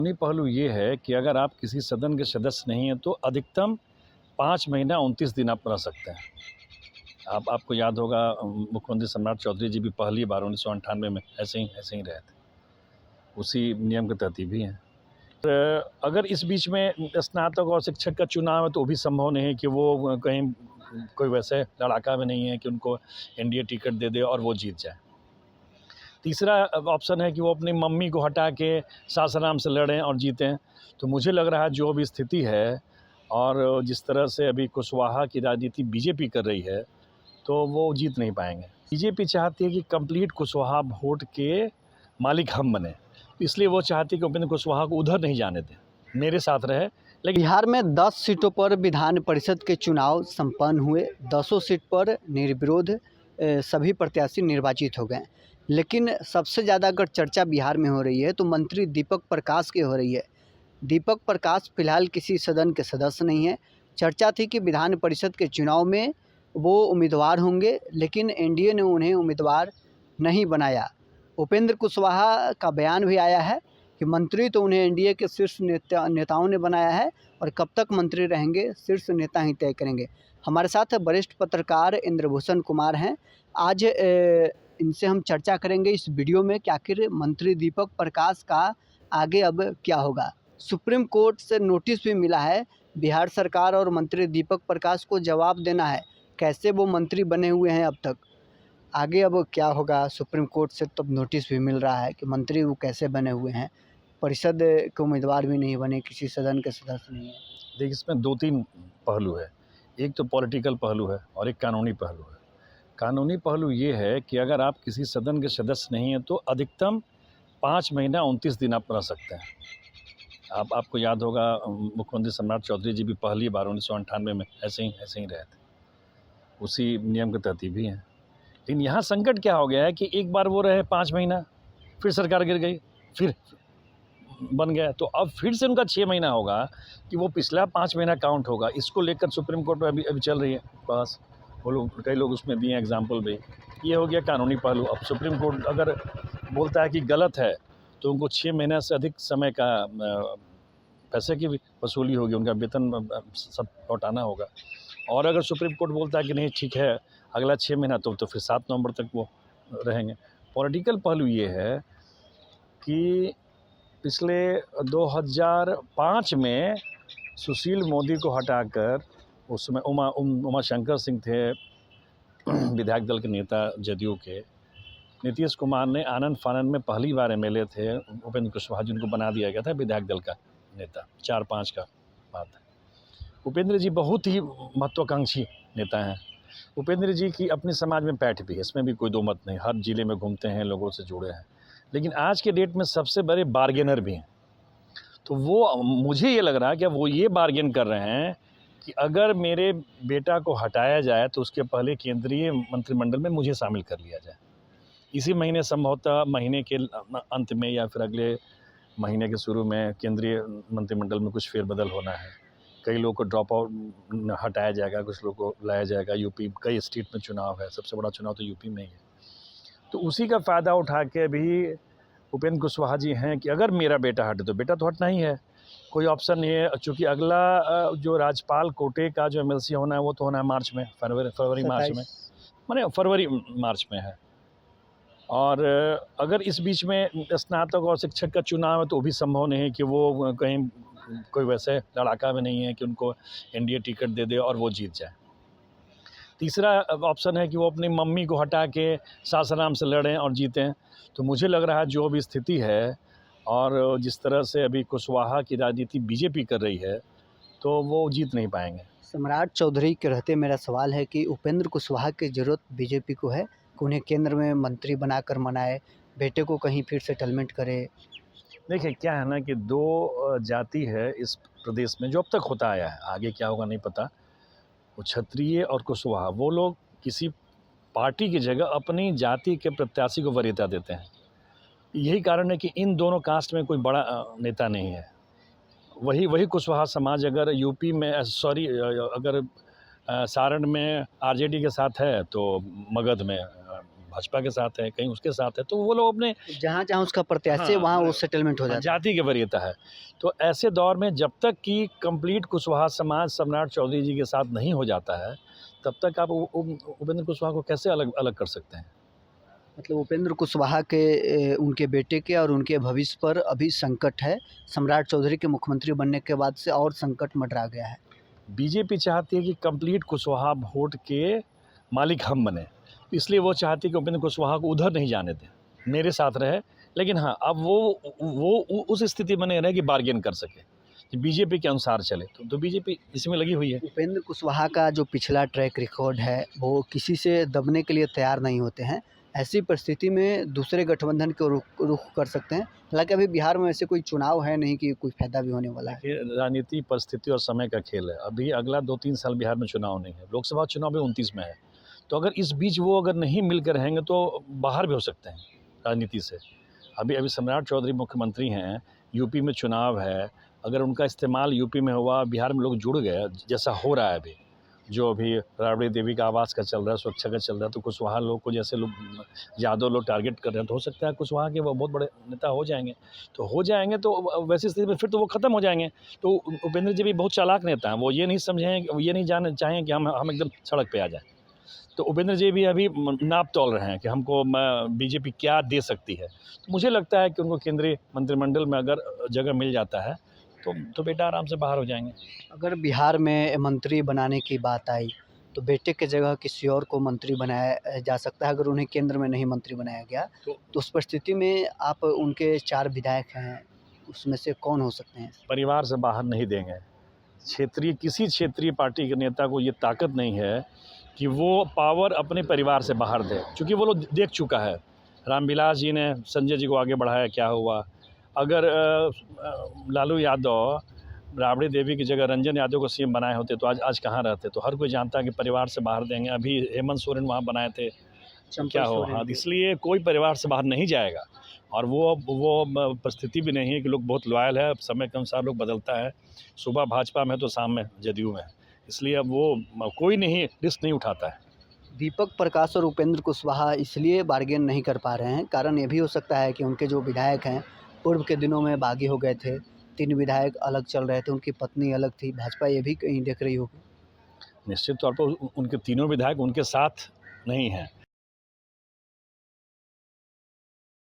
कानूनी पहलू ये है कि अगर आप किसी सदन के सदस्य नहीं हैं तो अधिकतम 5 महीना 29 दिन आप रह सकते हैं। आपको याद होगा मुख्यमंत्री सम्राट चौधरी जी भी पहली बार 1998 में ऐसे ही रहे थे, उसी नियम के तहत ही भी हैं। अगर इस बीच में स्नातक और शिक्षक का चुनाव है तो वो भी संभव नहीं है कि वो कहीं कोई वैसे लड़ाका में नहीं है कि उनको एनडीए टिकट दे दे और वो जीत जाए। तीसरा ऑप्शन है कि वो अपनी मम्मी को हटा के सासाराम से लड़ें और जीतें। तो मुझे लग रहा है जो अभी स्थिति है और जिस तरह से अभी कुशवाहा की राजनीति बीजेपी कर रही है तो वो जीत नहीं पाएंगे। बीजेपी चाहती है कि कंप्लीट कुशवाहा वोट के मालिक हम बने, इसलिए वो चाहती है कि उपेंद्र कुशवाहा को उधर नहीं जाने दें, मेरे साथ रहे। लेकिन बिहार में 10 सीटों पर विधान परिषद के चुनाव संपन्न हुए। 10 सीट पर निर्विरोध सभी प्रत्याशी निर्वाचित हो गए। लेकिन सबसे ज़्यादा अगर चर्चा बिहार में हो रही है तो मंत्री दीपक प्रकाश की हो रही है। दीपक प्रकाश फिलहाल किसी सदन के सदस्य नहीं है। चर्चा थी कि विधान परिषद के चुनाव में वो उम्मीदवार होंगे, लेकिन एनडीए ने उन्हें उम्मीदवार नहीं बनाया। उपेंद्र कुशवाहा का बयान भी आया है कि मंत्री तो उन्हें एनडीए के शीर्ष नेताओं ने बनाया है और कब तक मंत्री रहेंगे शीर्ष नेता ही तय करेंगे। हमारे साथ वरिष्ठ पत्रकार इंद्रभूषण कुमार हैं। आज इनसे हम चर्चा करेंगे इस वीडियो में कि आखिर मंत्री दीपक प्रकाश का आगे अब क्या होगा। सुप्रीम कोर्ट से नोटिस भी मिला है। बिहार सरकार और मंत्री दीपक प्रकाश को जवाब देना है कैसे वो मंत्री बने हुए हैं अब तक। आगे अब क्या होगा, सुप्रीम कोर्ट से तब नोटिस भी मिल रहा है कि मंत्री वो कैसे बने हुए हैं, परिषद के उम्मीदवार भी नहीं बने, किसी सदन के सदस्य नहीं है। देखिए, इसमें 2-3 पहलू है। एक तो पॉलिटिकल पहलू है और एक कानूनी पहलू है। कानूनी पहलू ये है कि अगर आप किसी सदन के सदस्य नहीं हैं तो अधिकतम 5 महीना 29 दिन आप रह सकते हैं। आपको याद होगा मुख्यमंत्री सम्राट चौधरी जी भी पहली बार 1998 में ऐसे ही रहे थे, उसी नियम के तहत ही भी हैं। लेकिन यहाँ संकट क्या हो गया है कि एक बार वो रहे 5 महीना, फिर सरकार गिर गई, फिर बन गया, तो अब फिर से उनका 6 महीना होगा कि वो पिछला 5 महीना काउंट होगा। इसको लेकर सुप्रीम कोर्ट में अभी चल रही है बहस। वो लोग, कई लोग उसमें दिए एग्जाम्पल भी। ये हो गया कानूनी पहलू। अब सुप्रीम कोर्ट अगर बोलता है कि गलत है तो उनको 6 महीने से अधिक समय का पैसे की भी वसूली होगी, उनका वेतन सब लौटाना होगा। और अगर सुप्रीम कोर्ट बोलता है कि नहीं ठीक है अगला 6 महीना तो फिर 7 नवंबर तक वो रहेंगे। पॉलिटिकल पहलू ये है कि पिछले 2005 में सुशील मोदी को हटाकर, उस समय उमा शंकर सिंह थे विधायक दल के नेता जदयू के, नीतीश कुमार ने आनंद फानंद में पहली बार एमएलए थे, उपेंद्र कुशवाहा जी उनको बना दिया गया था विधायक दल का नेता। 4-5 का बात है। उपेंद्र जी बहुत ही महत्वाकांक्षी नेता हैं। उपेंद्र जी की अपने समाज में पैठ भी है, इसमें भी कोई दो मत नहीं। हर जिले में घूमते हैं, लोगों से जुड़े हैं, लेकिन आज के डेट में सबसे बड़े बार्गेनर भी हैं। तो वो, मुझे ये लग रहा है कि वो ये बार्गेन कर रहे हैं कि अगर मेरे बेटा को हटाया जाए तो उसके पहले केंद्रीय मंत्रिमंडल में मुझे शामिल कर लिया जाए। इसी महीने, संभवतः महीने के अंत में या फिर अगले महीने के शुरू में केंद्रीय मंत्रिमंडल में कुछ फेरबदल होना है। कई लोगों को ड्रॉप आउट हटाया जाएगा, कुछ लोगों को लाया जाएगा। यूपी, कई स्टेट में चुनाव है, सबसे बड़ा चुनाव तो यूपी में ही है। तो उसी का फ़ायदा उठा के भी उपेंद्र कुशवाहा जी हैं कि अगर मेरा बेटा हटे तो बेटा तो हटना ही है, कोई ऑप्शन नहीं है। चूँकि अगला जो राज्यपाल कोटे का जो एमएलसी होना है वो तो होना है मार्च में, फरवरी मार्च में, माने फरवरी मार्च में है। और अगर इस बीच में स्नातक और शिक्षक का चुनाव है तो वो भी संभव नहीं है कि वो कहीं कोई वैसे लड़ाका में नहीं है कि उनको एनडीए टिकट दे दे और वो जीत जाए। तीसरा ऑप्शन है कि वो अपनी मम्मी को हटा के सासाराम से लड़ें और जीतें। तो मुझे लग रहा है जो अभी स्थिति है और जिस तरह से अभी कुशवाहा की राजनीति बीजेपी कर रही है तो वो जीत नहीं पाएंगे। सम्राट चौधरी के रहते मेरा सवाल है कि उपेंद्र कुशवाहा की ज़रूरत बीजेपी को है कि उन्हें केंद्र में मंत्री बनाकर मनाए, बेटे को कहीं फिर सेटलमेंट करे। देखिए क्या है ना कि 2 जाति है इस प्रदेश में, जो अब तक होता आया है, आगे क्या होगा नहीं पता। वो क्षत्रिय और कुशवाहा, वो लोग किसी पार्टी की जगह अपनी जाति के प्रत्याशी को वरीयता देते हैं। यही कारण है कि इन दोनों कास्ट में कोई बड़ा नेता नहीं है। वही कुशवाहा समाज अगर यूपी में अगर सारण में आरजेडी के साथ है तो मगध में भाजपा के साथ है, कहीं उसके साथ है, तो वो लोग अपने जहाँ जहाँ उसका प्रत्याशी है हाँ, वहाँ वो हाँ, सेटलमेंट हो जाता है। जाति की वरीयता है। तो ऐसे दौर में जब तक कि कंप्लीट कुशवाहा समाज सम्राट चौधरी जी के साथ नहीं हो जाता है, तब तक आप उपेंद्र कुशवाहा को कैसे अलग अलग कर सकते हैं? मतलब उपेंद्र कुशवाहा के उनके बेटे के और उनके भविष्य पर अभी संकट है। सम्राट चौधरी के मुख्यमंत्री बनने के बाद से और संकट मंडरा गया है। बीजेपी चाहती है कि कंप्लीट कुशवाहा वोट के मालिक हम बने, इसलिए वो चाहती है कि उपेंद्र कुशवाहा को उधर नहीं जाने दें, मेरे साथ रहे। लेकिन हाँ, अब वो उस स्थिति में नहीं रहे कि बार्गेन कर सके, कि बीजेपी के अनुसार चले, तो बीजेपी इसमें लगी हुई है। उपेंद्र कुशवाहा का जो पिछला ट्रैक रिकॉर्ड है वो किसी से दबने के लिए तैयार नहीं होते हैं। ऐसी परिस्थिति में दूसरे गठबंधन को रुख कर सकते हैं। हालांकि अभी बिहार में ऐसे कोई चुनाव है नहीं कि कोई फायदा भी होने वाला है। देखिए, राजनीति परिस्थिति और समय का खेल है। अभी अगला 2-3 साल बिहार में चुनाव नहीं है, लोकसभा चुनाव भी 29 में है। तो अगर इस बीच वो अगर नहीं मिलकर रहेंगे तो बाहर भी हो सकते हैं राजनीति से। अभी सम्राट चौधरी मुख्यमंत्री हैं, यूपी में चुनाव है, अगर उनका इस्तेमाल यूपी में हुआ, बिहार में लोग जुड़ गए, जैसा हो रहा है अभी, जो अभी राबड़ी देवी का आवास का चल रहा है, सुरक्षा का चल रहा है, तो कुशवाहा लोग को जैसे लोग यादव लोग टारगेट कर रहे हैं, तो हो सकता है कुशवाहा के वो बहुत बड़े नेता हो जाएंगे। तो वैसी स्थिति में फिर तो वो ख़त्म हो जाएंगे। तो उपेंद्र जी भी बहुत चालाक नेता हैं, वो ये नहीं समझें, ये नहीं जानना चाहें कि हम एकदम सड़क पे आ जाएं। तो उपेंद्र जी भी अभी नाप तोल रहे हैं कि हमको बीजेपी क्या दे सकती है। तो मुझे लगता है कि उनको केंद्रीय मंत्रिमंडल में अगर जगह मिल जाता है तो बेटा आराम से बाहर हो जाएंगे। अगर बिहार में मंत्री बनाने की बात आई तो बेटे के जगह किसी और को मंत्री बनाया जा सकता है। अगर उन्हें केंद्र में नहीं मंत्री बनाया गया तो उस परिस्थिति में आप उनके 4 विधायक हैं, उसमें से कौन हो सकते हैं? परिवार से बाहर नहीं देंगे। किसी क्षेत्रीय पार्टी के नेता को ये ताकत नहीं है कि वो पावर अपने परिवार से बाहर दे, क्योंकि वो लोग देख चुका है। रामविलास जी ने संजय जी को आगे बढ़ाया, क्या हुआ? अगर लालू यादव राबड़ी देवी की जगह रंजन यादव को सीएम बनाए होते तो आज कहाँ रहते? तो हर कोई जानता है कि परिवार से बाहर देंगे। अभी हेमंत सोरेन वहाँ बनाए थे, क्या हो? हाँ, इसलिए कोई परिवार से बाहर नहीं जाएगा। और वो परिस्थिति भी नहीं है कि लोग बहुत लॉयल है, समय के अनुसार लोग बदलता है। सुबह भाजपा में तो शाम में जदयू में, इसलिए अब वो कोई नहीं रिस्क नहीं उठाता है। दीपक प्रकाश और उपेंद्र कुशवाहा इसलिए बार्गेन नहीं कर पा रहे हैं, कारण ये भी हो सकता है कि उनके जो विधायक हैं पूर्व के दिनों में बागी हो गए थे। 3 विधायक अलग चल रहे थे, उनकी पत्नी अलग थी। भाजपा ये भी कहीं देख रही होगी। निश्चित तौर पर उनके तीनों विधायक उनके साथ नहीं हैं,